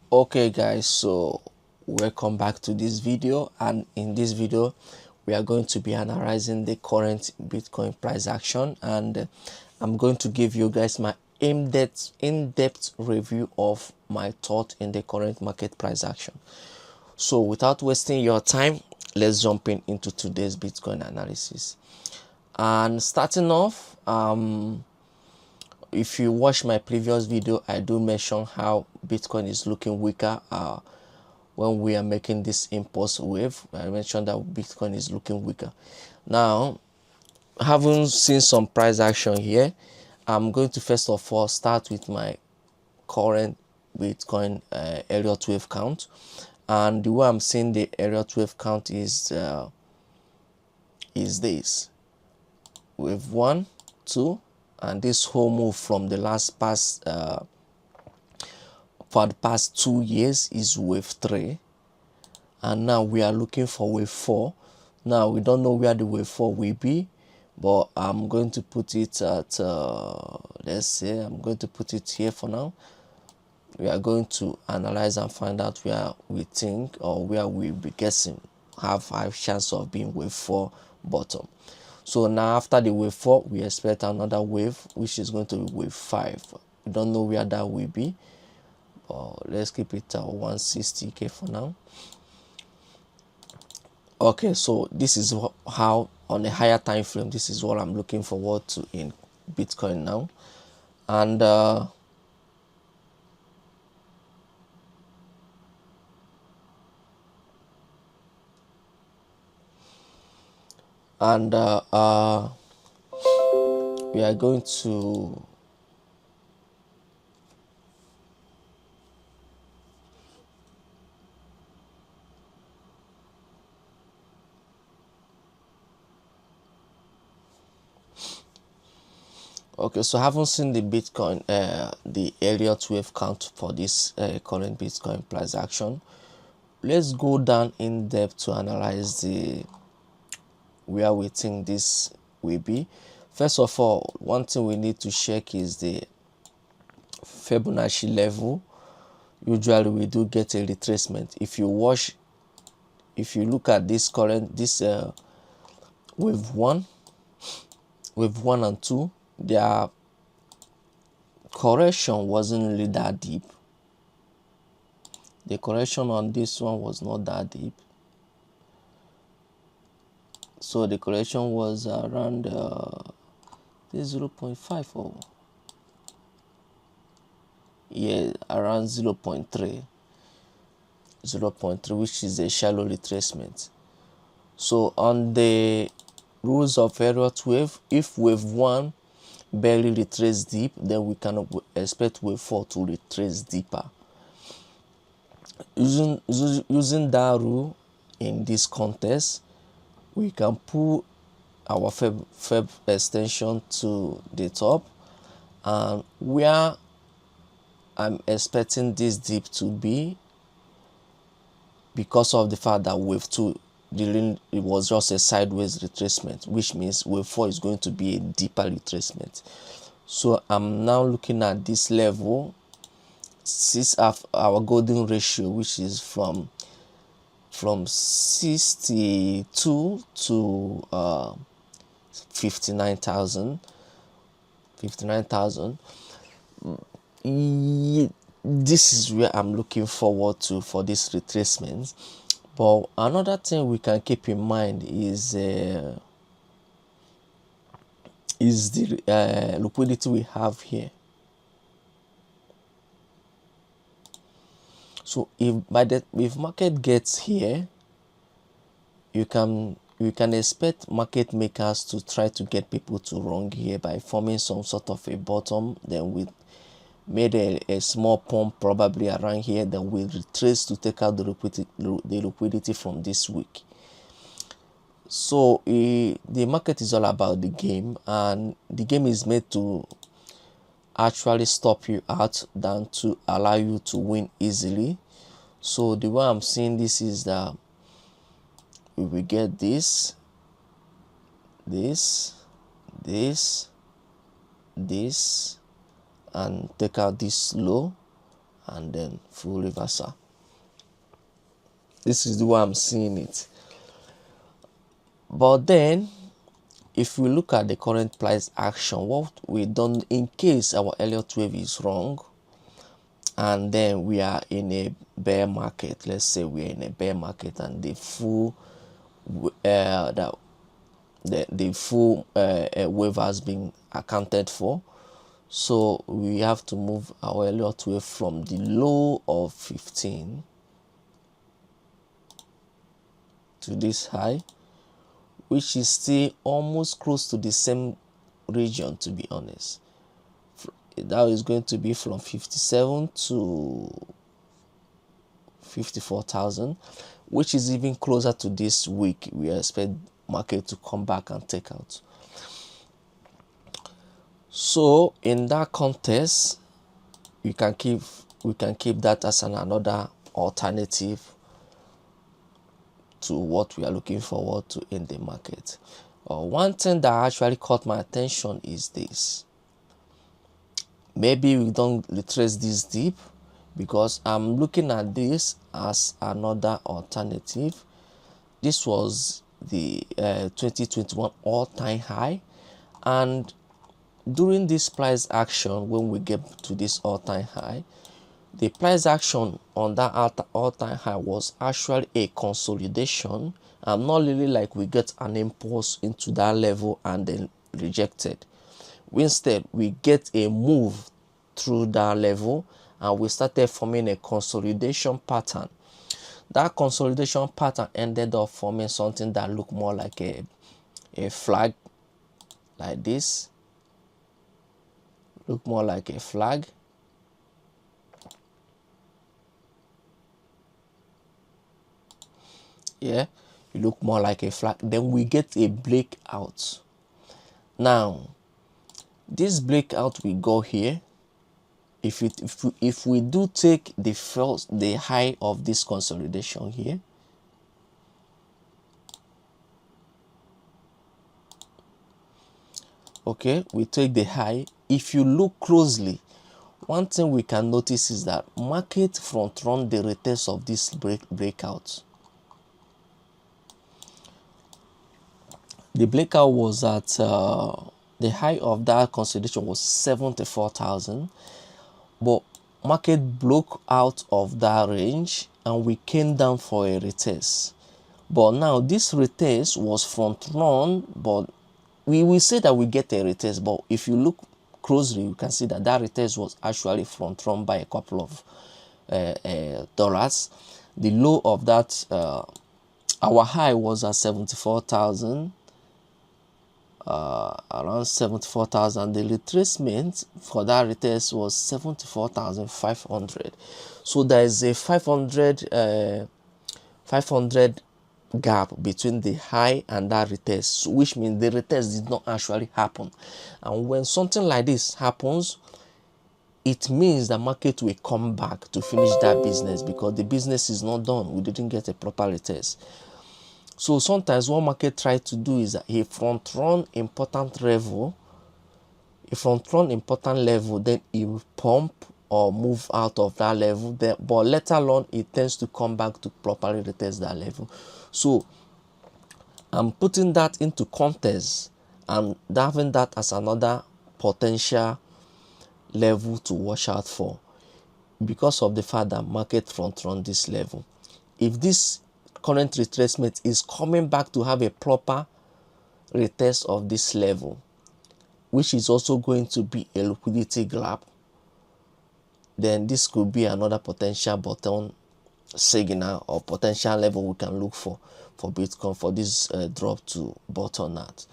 Okay guys, so welcome back to this video, and in this video we are going to be analyzing the current Bitcoin price action, and I'm going to give you guys my in-depth review of my thought in the current market price action. So without wasting your time, let's jump into today's Bitcoin analysis. And starting off, if you watch my previous video, I do mention how Bitcoin is looking weaker when we are making this impulse wave. I mentioned that Bitcoin is looking weaker. Now, having seen some price action here, I'm going to first of all start with my current Bitcoin Elliott wave count, and the way I'm seeing the Elliott wave count is this: wave 1, 2, and this whole move from the past for the past 2 years is wave 3, and now we are looking for wave 4. Now we don't know where the wave 4 will be, but I'm going to put it at let's say I'm going to put it here for now. We are going to analyze and find out where we think, or where we'll be guessing have high chance of being wave 4 bottom. So now after the wave 4, we expect another wave, which is going to be wave 5. We don't know where that will be, but let's keep it at 160k for now. Okay, so this is how on a higher time frame, this is what I'm looking forward to in Bitcoin now. And we are going to okay, so I haven't seen the Bitcoin the Elliott wave count for this current Bitcoin price action. Let's go down in depth to analyze the where we think this will be. First of all, one thing we need to check is the Fibonacci level. Usually we do get a retracement. If you look at this current wave 1 and 2, their correction wasn't really that deep. The correction on this one was not that deep, so the correction was around 0.5, or yeah, around 0.3, which is a shallow retracement. So on the rules of Elliott wave, if wave 1 barely retrace deep, then we cannot expect wave 4 to retrace deeper. Using that rule in this context, we can pull our Fib extension to the top, and where I'm expecting this dip to be, because of the fact that wave 2 it was just a sideways retracement, which means wave 4 is going to be a deeper retracement. So I'm now looking at this level, our golden ratio, which is from 62 to 59,000. This is where I'm looking forward to for this retracement. But another thing we can keep in mind is the liquidity we have here. So if market gets here, you can expect market makers to try to get people to run here by forming some sort of a bottom, then we made a small pump probably around here, then we'll retrace to take out the liquidity from this week. So the market is all about the game, and the game is made to actually stop you out than to allow you to win easily. So the way I'm seeing this is that we will get this, and take out this low, and then full reversal. This is the way I'm seeing it. But then if we look at the current price action, what we done in case our Elliott wave is wrong and then we are in a bear market, let's say we are in a bear market and the full wave has been accounted for, so we have to move our Elliott wave from the low of 15 to this high, which is still almost close to the same region, to be honest. That is going to be from 57 to 54,000, which is even closer to this week. We expect market to come back and take out. So in that context, we can keep that as another alternative to what we are looking forward to in the market. One thing that actually caught my attention is this. Maybe we don't retrace this deep, because I'm looking at this as another alternative. This was the 2021 all-time high, and during this price action, when we get to this all-time high, the price action on that all-time high was actually a consolidation, and not really like we get an impulse into that level and then rejected. Instead, we get a move through that level and we started forming a consolidation pattern. That consolidation pattern ended up forming something that looked more like a flag, like this. Look more like a flag. Yeah, you look more like a flag. Then we get a breakout. Now, this breakout we go here. If we do take the high of this consolidation here, okay, we take the high. If you look closely, one thing we can notice is that market front run the retest of this breakout. The breakout was at the high of that consolidation was 74,000, but market broke out of that range and we came down for a retest. But now this retest was front run, but we will say that we get a retest, but if you look closely, you can see that that retest was actually front run by a couple of dollars. The low of that, our high was at 74,000, around 74,000. The retracement for that retest was 74,500. So there is a 500 gap between the high and that retest, which means the retest did not actually happen. And when something like this happens, it means the market will come back to finish that business, because the business is not done. We didn't get a proper retest. So sometimes what market try to do is that he front run important level, then he will pump or move out of that level, but later on it tends to come back to properly retest that level. So I'm putting that into context and having that as another potential level to watch out for, because of the fact that market front run this level. If this current retracement is coming back to have a proper retest of this level, which is also going to be a liquidity gap, then this could be another potential bottom signal or potential level we can look for Bitcoin for this drop to bottom out.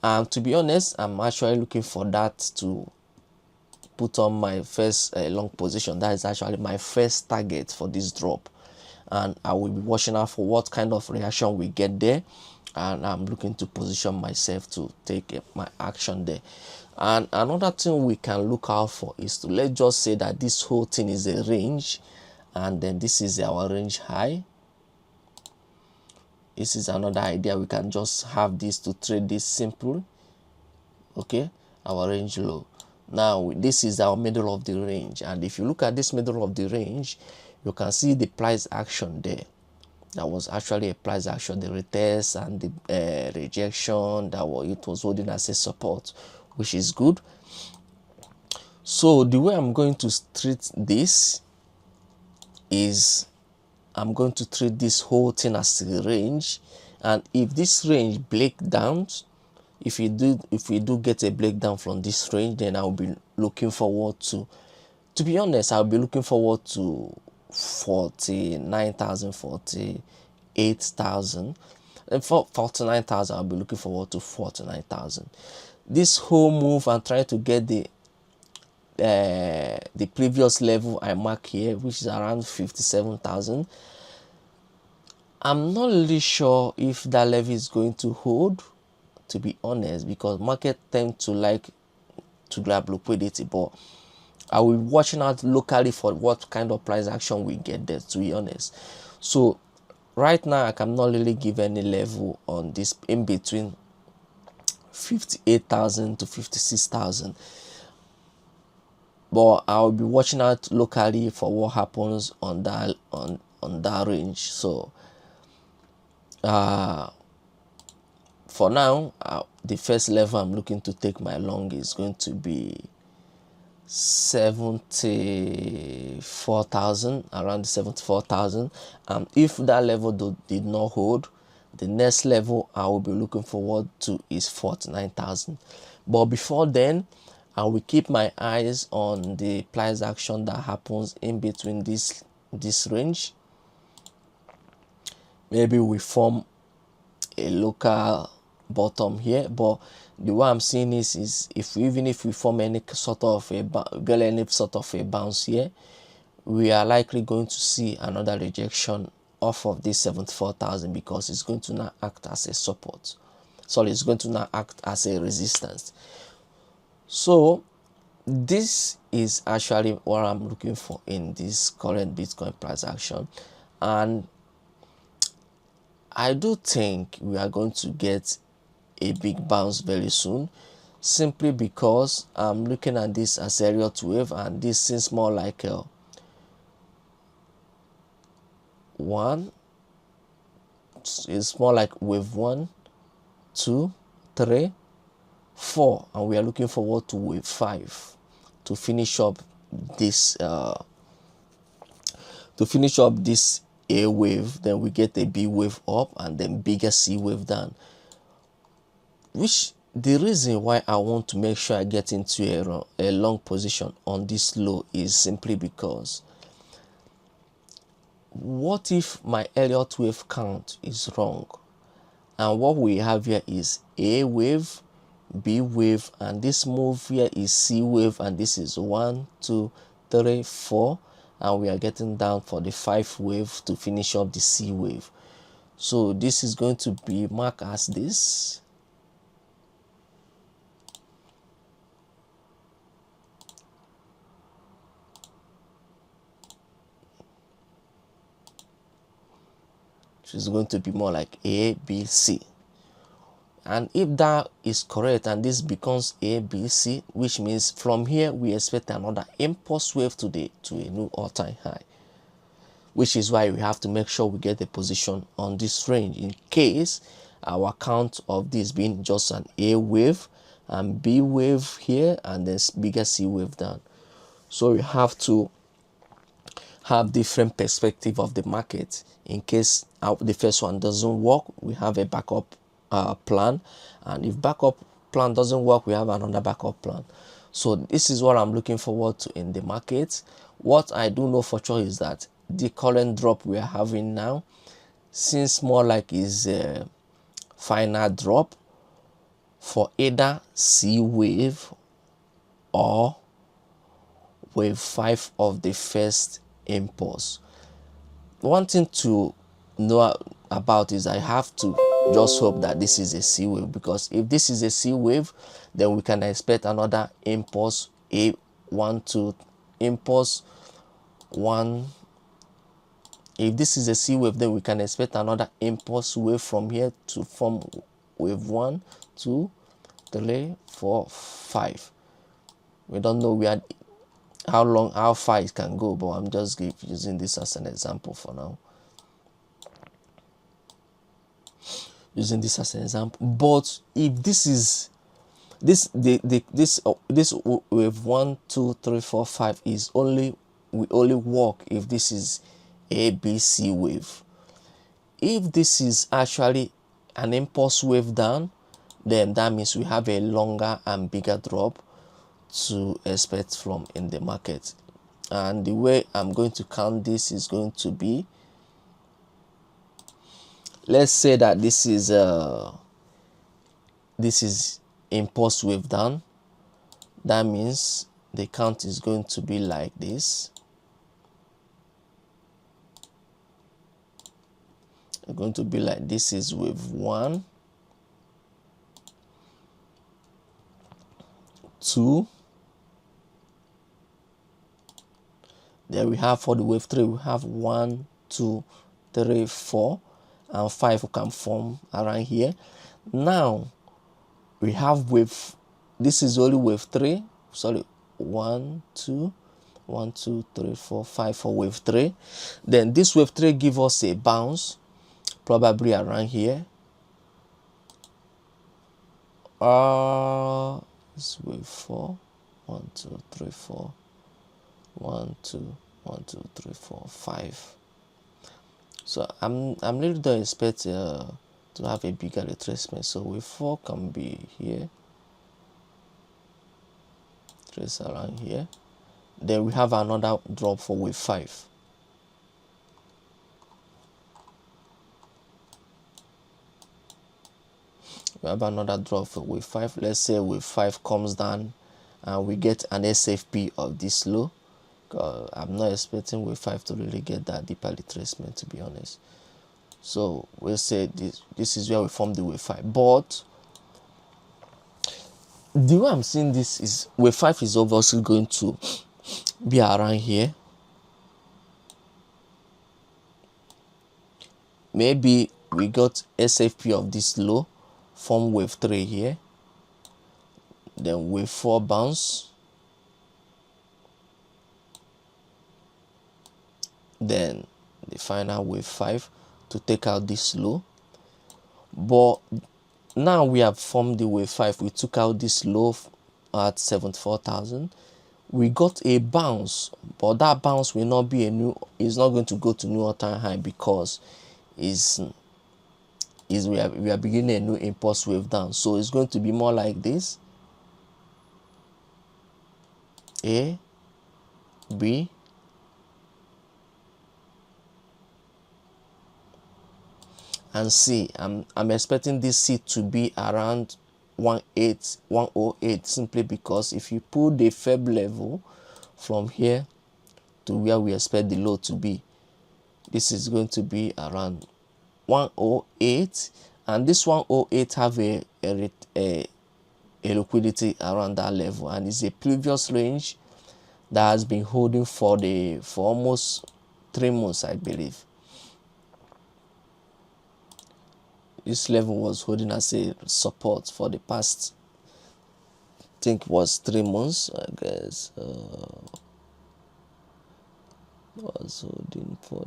And to be honest, I'm actually looking for that to put on my first long position. That is actually my first target for this drop, and I will be watching out for what kind of reaction we get there, and I'm looking to position myself to take my action there. And another thing we can look out for is to, let's just say that this whole thing is a range, and then this is our range high. This is another idea. We can just have this to trade this simple. Okay, our range low. Now this is our middle of the range, and if you look at this middle of the range, you can see the price action there. That was actually a price action, the retest and the rejection. It was holding as a support, which is good. So the way I'm going to treat this is I'm going to treat this whole thing as a range, and if this range break down, if we do get a breakdown from this range, then I'll be looking forward to be honest, I'll be looking forward to 49,000, 48,000, and for 49,000 I'll be looking forward to 49,000. This whole move, I'm trying to get the previous level I mark here, which is around 57,000. I'm not really sure if that level is going to hold, to be honest, because market tend to like to grab liquidity, but I will be watching out locally for what kind of price action we get there, to be honest. So right now I cannot really give any level on this in between 58,000 to 56,000, but I'll be watching out locally for what happens on that range. So for now, the first level I'm looking to take my long is going to be 74,000, around 74,000. If that level did not hold, the next level I will be looking forward to is 49,000. But before then, I will keep my eyes on the price action that happens in between this range. Maybe we form a local bottom here, but the way I'm seeing this is even if we form any sort of a bounce here, we are likely going to see another rejection off of this 74,000, because it's going to now act as a support. Sorry, it's going to now act as a resistance. So this is actually what I'm looking for in this current Bitcoin price action, and I do think we are going to get a big bounce very soon, simply because I'm looking at this as Elliott wave, and this seems more like a 1. It's more like wave 1, 2, 3, 4, and we are looking forward to wave 5 to finish up this A wave. Then we get a B wave up, and then bigger C wave down. Which the reason why I want to make sure I get into a long position on this low is simply because, what if my Elliott wave count is wrong, and what we have here is A wave, B wave, and this move here is C wave, and this is 1, 2, 3, 4, and we are getting down for the 5 wave to finish up the C wave. So this is going to be marked as this. Is going to be more like A, B, C. And if that is correct and this becomes A, B, C, which means from here we expect another impulse wave to a new all-time high, which is why we have to make sure we get the position on this range in case our count of this being just an A wave and B wave here and then bigger C wave down. So we have to have different perspective of the market. In case the first one doesn't work, we have a backup plan, and if backup plan doesn't work, we have another backup plan. So this is what I'm looking forward to in the market. What I do know for sure is that the current drop we are having now seems more like is a final drop for either C wave or wave 5 of the first impulse. One thing to know about is I have to just hope that this is a C wave, because if this is a C wave, then we can expect another impulse, A1 to impulse 1. If this is a C wave, then we can expect another impulse wave from here to form wave 1, 2, 3, 4, 5. We don't know how far it can go, but I'm just using this as an example for now. Using this as an example. But if this is this wave 1, 2, 3, 4, 5 is only, we only work if this is ABC wave. If this is actually an impulse wave down, then that means we have a longer and bigger drop to expect from in the market. And the way I'm going to count this is going to be, let's say that this is impulse wave down. That means the count is going to be like this. It's going to be like this is wave 1, 2. Then we have for the wave 3, we have 1, 2, 3, 4, and 5 who can form around here. Now we have wave, this is only wave 3, sorry, 1, 2, 1, 2, 3, 4, 5 for wave 3. Then this wave 3 give us a bounce, probably around here. This wave 4, 1, 2, 3, 4, 1, 2, 1, 2, 3, 4, 5. So I'm really don't expect to have a bigger retracement. So wave 4 can be here, trace around here. Then we have another drop for wave 5. We have another drop for wave 5. Let's say wave 5 comes down and we get an SFP of this low. I'm not expecting wave 5 to really get that deeper retracement, to be honest. So we'll say this is where we form the wave 5. But the way I'm seeing this is wave 5 is obviously going to be around here. Maybe we got SFP of this low, form wave 3 here. Then wave 4 bounce. Then the final wave 5 to take out this low. But now we have formed the wave 5. We took out this low at 74,000. We got a bounce, but that bounce will not be is not going to go to new all-time high, because we are beginning a new impulse wave down. So it's going to be more like this: A, B, and C. I'm expecting this C to be around 108, simply because if you pull the Feb level from here to where we expect the low to be, this is going to be around 108, and this 108 have a liquidity around that level, and it's a previous range that has been holding for almost 3 months, I believe. This level was holding as a support for the past, I think, was 3 months, I guess. Was holding for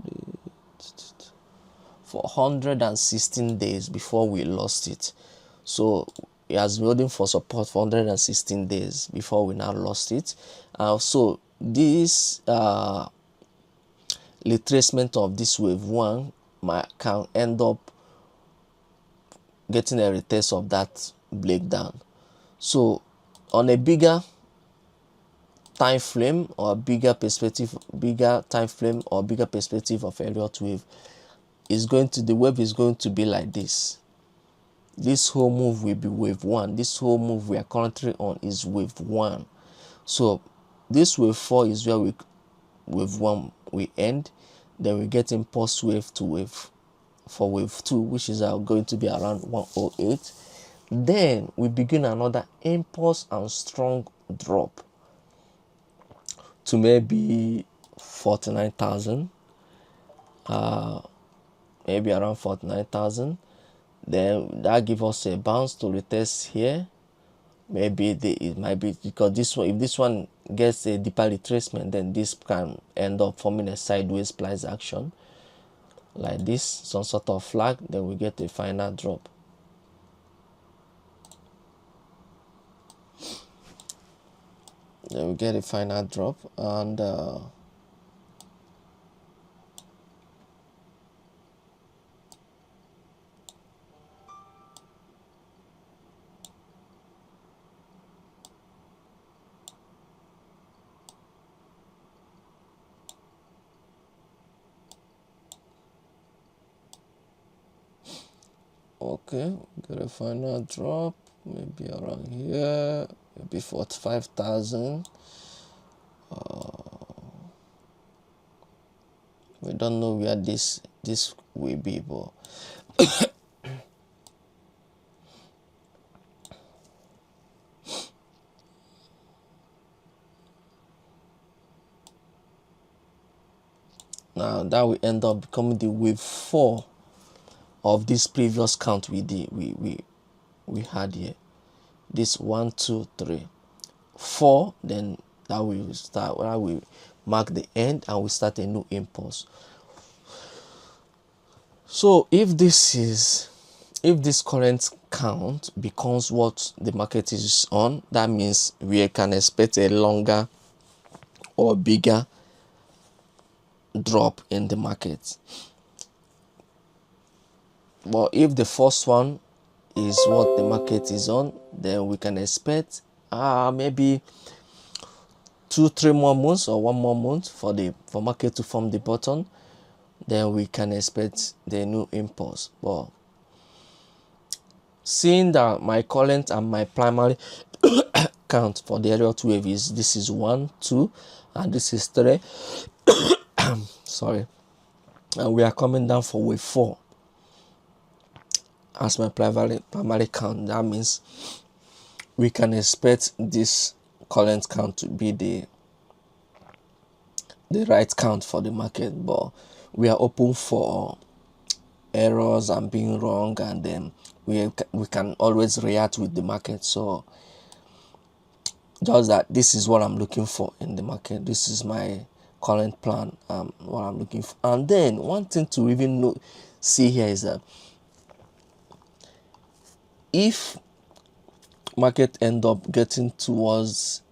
116 days before we lost it. So it has been holding for support for 116 days before we now lost it. So this retracement of this wave 1 can end up getting a retest of that breakdown. So on a bigger time frame or bigger perspective of Elliott wave, the wave is going to be like this. This whole move will be wave 1. This whole move we are currently on is wave 1. So this wave 4 is where wave 1 we end. Then we get impulse wave to wave for wave 2, which is going to be around 108. Then we begin another impulse and strong drop to maybe 49,000, maybe around 49,000. Then that gives us a bounce to retest here, maybe it might be because this one, if this one gets a deeper retracement, then this can end up forming a sideways price action like this, some sort of flag, then we get a final drop. Then we get a final drop, and okay, get a final drop, maybe around here, maybe 45,000. We don't know where this will be, but now that will end up becoming the wave 4 of this previous count we did, we had here. This 1 2 3 4, then that will start, that will mark the end, and we start a new impulse. So if this current count becomes what the market is on, that means we can expect a longer or bigger drop in the market. But if the first one is what the market is on, then we can expect maybe 2-3 more months or 1 more month for market to form the bottom. Then we can expect the new impulse. But seeing that my current and my primary count for the Elliott wave is, this is 1 2 and this is 3 sorry, and we are coming down for wave 4 as my primary count, that means we can expect this current count to be the right count for the market. But we are open for errors and being wrong, and then we can always react with the market. So just that this is what I'm looking for in the market. This is my current plan, what I'm looking for. And then one thing to even see here is that if market end up getting towards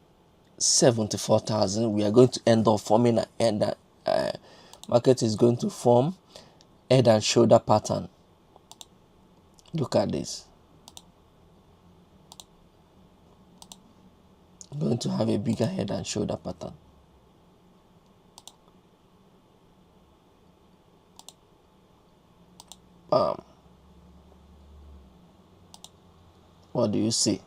74,000, we are going to end up forming market is going to form head and shoulder pattern. Look at this. I'm going to have a bigger head and shoulder pattern. What do you see?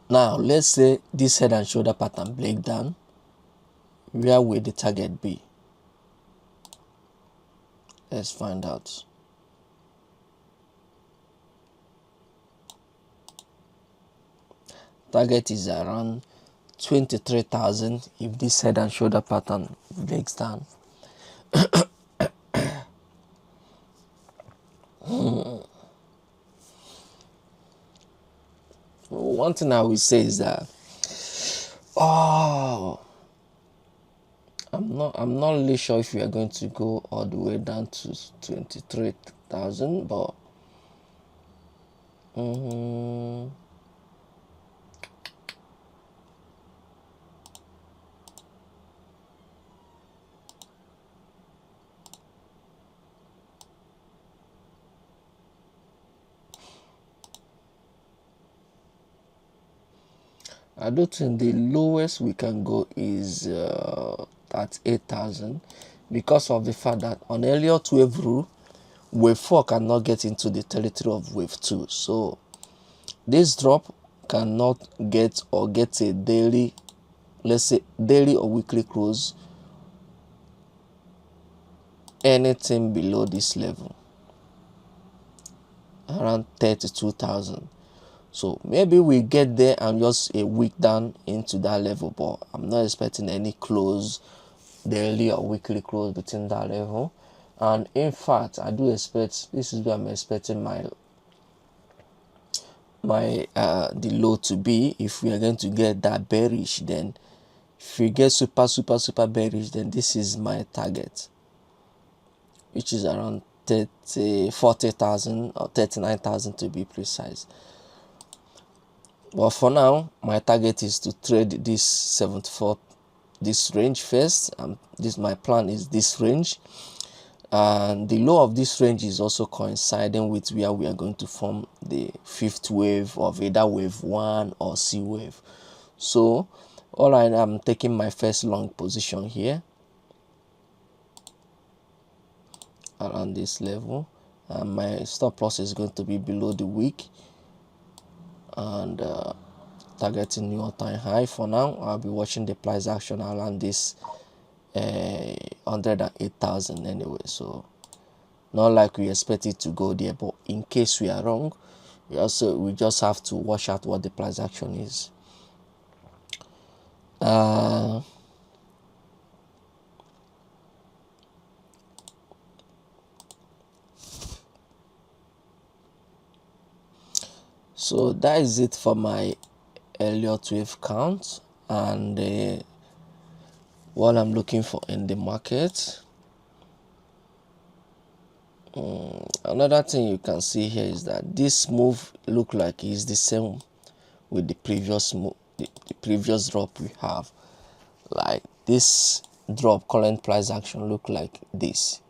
Now let's say this head and shoulder pattern break down. Where will the target be? Let's find out. Target is around 23,000 if this head and shoulder pattern breaks down. One thing I will say is that I'm not really sure if we are going to go all the way down to 23,000, but I don't think the lowest we can go is at 8,000, because of the fact that on Elliott wave rule, wave 4 cannot get into the territory of wave 2. So this drop cannot get a daily, let's say daily or weekly close anything below this level, around 32,000. So maybe we get there and just a week down into that level, but I'm not expecting any close, daily or weekly close between that level. And in fact, I do expect, this is where I'm expecting my my the low to be. If we are going to get that bearish, then if we get super bearish, then this is my target, which is around 40,000 or 39,000 to be precise. But for now, my target is to trade this 74, this range first. This my plan is this range, and the low of this range is also coinciding with where we are going to form the fifth wave of either wave 1 or C wave. So all right, I'm taking my first long position here around this level, and my stop loss is going to be below the wick and targeting new all-time high. For now, I'll be watching the price action around this 108,000 anyway. So not like we expect it to go there, but in case we are wrong, we just have to watch out what the price action is. So that is it for my Elliott wave count and what I'm looking for in the market. Another thing you can see here is that this move look like is the same with the previous move, the previous drop we have. Like this drop, current price action look like this.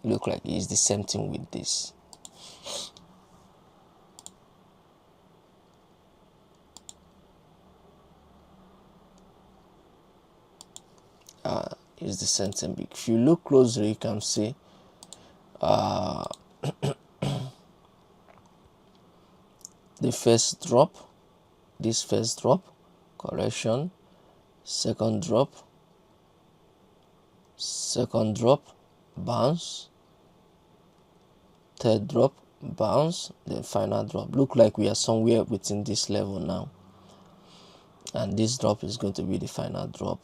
Look like it's the same thing with this. It's the same thing. If you look closely, you can see the first drop, this first drop, correction, second drop, bounce, third drop, bounce, then final drop. Look like we are somewhere within this level now, and this drop is going to be the final drop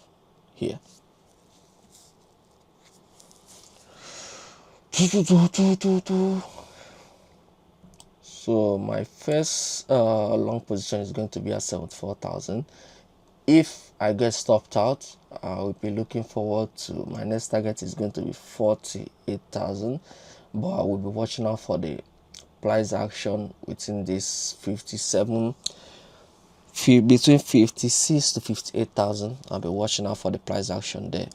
here. So my first long position is going to be at 74,000. If I get stopped out, I will be looking forward to my next target is going to be 48,000, but I will be watching out for the price action within this 57, between 56 to 58,000. I'll be watching out for the price action there.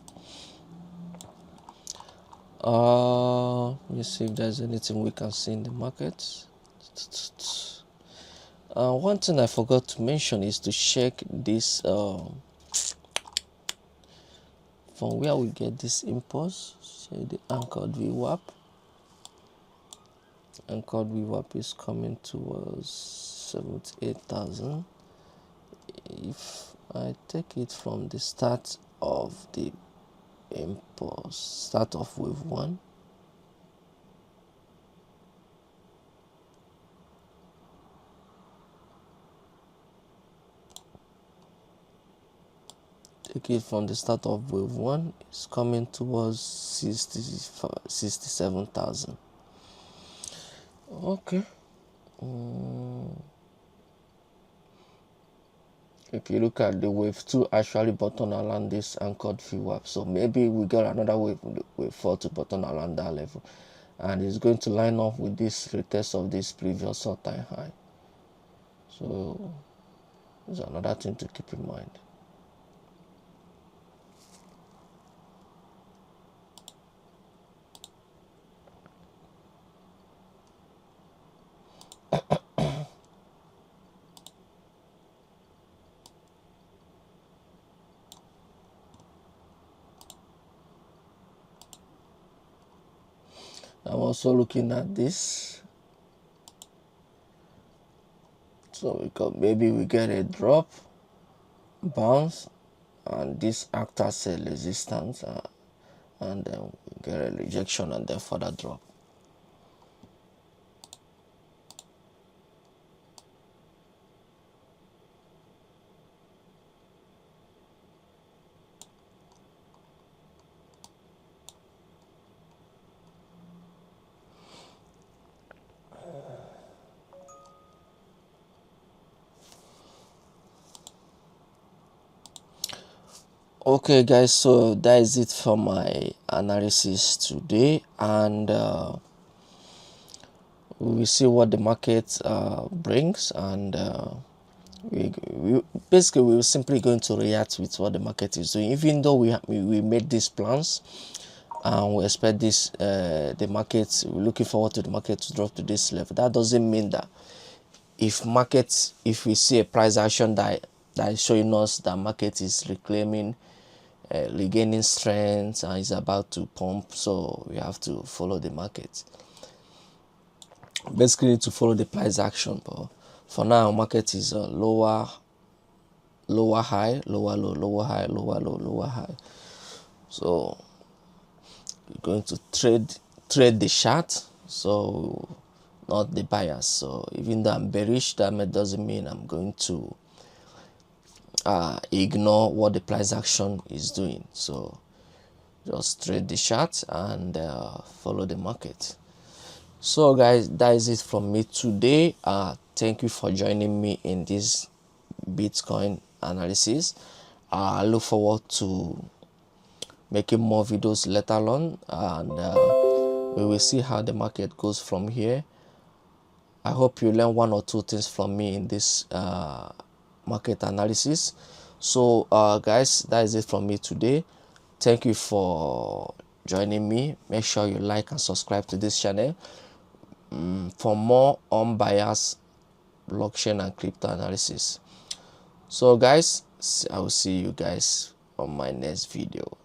Let me see if there's anything we can see in the market. One thing I forgot to mention is to check this from where we get this impulse. Say the anchored VWAP. Anchored VWAP is coming towards 78,000. If I take it from the start of the impulse, start of wave 1, take it from the start of wave 1, it's coming towards 67,000. Okay. If you look at the wave 2 actually bottom around this anchored VWAP, so maybe we got another wave 4 to bottom around that level, and it's going to line up with this retest of this previous all-time high. So there's another thing to keep in mind. I'm also looking at this, so maybe we get a drop, bounce, and this act as a resistance, and then we get a rejection and then further drop. Okay guys, so that is it for my analysis today, and we will see what the market brings, and we basically we're simply going to react with what the market is doing. Even though we made these plans and we expect this the market, we're looking forward to the market to drop to this level, that doesn't mean that if we see a price action that is showing us that market is reclaiming, regaining strength, and is about to pump, so we have to follow the market. Basically need to follow the price action, but for now market is lower high, lower low, lower high, lower low, lower high. So we're going to trade the chart, so not the bias. So even though I'm bearish, that doesn't mean I'm going to ignore what the price action is doing. So just trade the chart and follow the market. So guys, that is it from me today. Thank you for joining me in this Bitcoin analysis. I look forward to making more videos later on, and we will see how the market goes from here. I hope you learn one or two things from me in this market analysis. So guys, that is it from me today. Thank you for joining me. Make sure you like and subscribe to this channel for more unbiased blockchain and crypto analysis. So guys, I will see you guys on my next video.